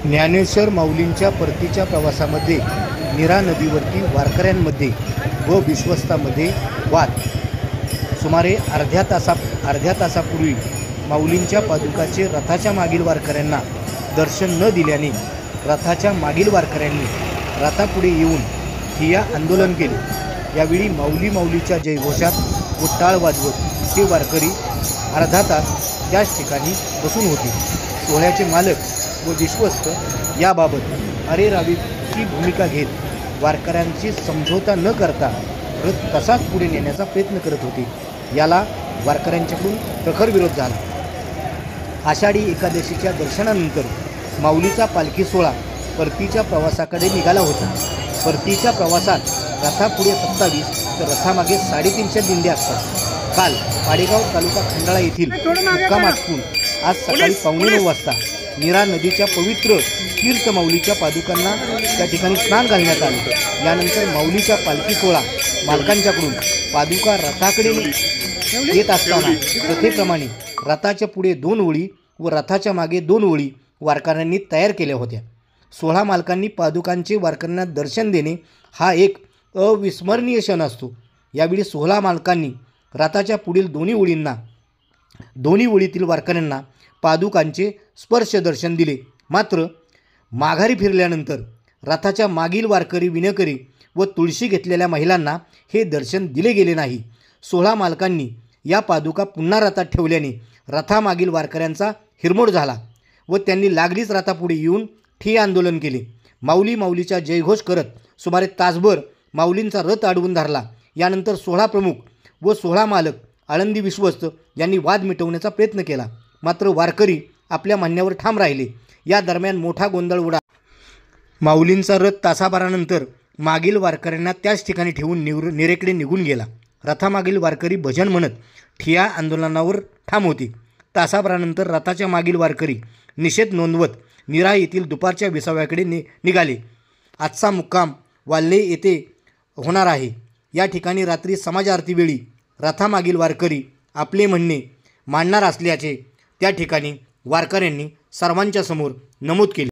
ज्ञानेश्वर माऊलींच्या परतीच्या प्रवासामध्ये नीरा नदीवरती वारकऱ्यांमध्ये व विश्वस्तामध्ये वाद। सुमारे अर्ध्या तासापूर्वी माऊलींच्या पादुकाचे रथाच्या मागील वारकऱ्यांना दर्शन न दिल्याने रथाच्या मागील वारकऱ्यांनी रथापुढे येऊन ठिय्या आंदोलन केले। यावेळी माऊलीच्या जयघोषात व टाळ वाजवत ते वारकरी अर्धा तास त्याच ठिकाणी बसून होते। सोहळ्याचे मालक व विश्वस्त याबाबत अरेरावीची भूमिका घेत वारकऱ्यांची समझोता न करता रथ तसाच पुढे नेण्याचा प्रयत्न करत होते। याला वारकऱ्यांच्याकडून प्रखर विरोध झाला। आषाढी एकादशीच्या दर्शनानंतर माऊलीचा पालखी सोहळा परतीच्या प्रवासाकडे निघाला होता। परतीच्या प्रवासात रथापुढे 27 तर रथामागे 350 दिंड्या असतात। काल पाडेगाव तालुका खंडाळा येथील मुक्काम आटपून आज सकाळी 9:15 वाजता नीरा नदीच्या पवित्र तीर्थ माऊलीच्या पादुकांना त्या ठिकाणी स्नान घालण्यात आले। यानंतर माऊलीचा पालखी सोहळा मालकांच्याकडून पादुका रथाकडे येत असताना प्रथेप्रमाणे रथाच्या पुढे 2 ओळी व रथाच्या मागे 2 ओळी वारकऱ्यांनी तयार केल्या होत्या। सोहळा मालकांनी पादुकांचे वारकऱ्यांना दर्शन देणे हा एक अविस्मरणीय क्षण असतो। यावेळी सोहळा मालकांनी रथाच्या पुढील दोन्ही ओळीतील वारकऱ्यांना पादुकांचे स्पर्श दर्शन दिले। मात्र माघारी फिरल्यानंतर रथाच्या मागील वारकरी विणकरी व तुळशी घेतलेल्या महिलांना हे दर्शन दिले गेले नाही। सोहळा मालकांनी या पादुका पुन्हा रथात ठेवल्याने रथामागील वारकऱ्यांचा हिरमोड झाला व त्यांनी लागलीच रथापुढे येऊन ठिय्या आंदोलन केले। माऊलीचा जयघोष करत सुमारे तासभर माऊलींचा रथ अडवून धरला। यानंतर सोहळा प्रमुख व सोहळा मालक आळंदी विश्वस्त यांनी वाद मिटवण्याचा प्रयत्न केला। मात्र वारकरी आपल्या म्हणण्यावर ठाम राहिले। या दरम्यान मोठा गोंधळ उडाला। माऊलींचा रथ तासाभरानंतर मागील वारकऱ्यांना त्याच ठिकाणी ठेवून नीरेकडे निघून गेला। रथामागील वारकरी भजन म्हणत ठिय्या आंदोलनावर ठाम होते। तासाभरानंतर रथाच्या मागील वारकरी निषेध नोंदवत नीरा येथील दुपारच्या विसाव्याकडे निघाले। आजचा मुक्काम वाल्हे येथे होणार आहे। या ठिकाणी रात्री समाज आरतीवेळी रथामागील वारकरी आपले म्हणणे मांडणार असल्याचे त्या ठिकाणी वारकऱ्यांनी सर्वांच्या समोर नमूद केले।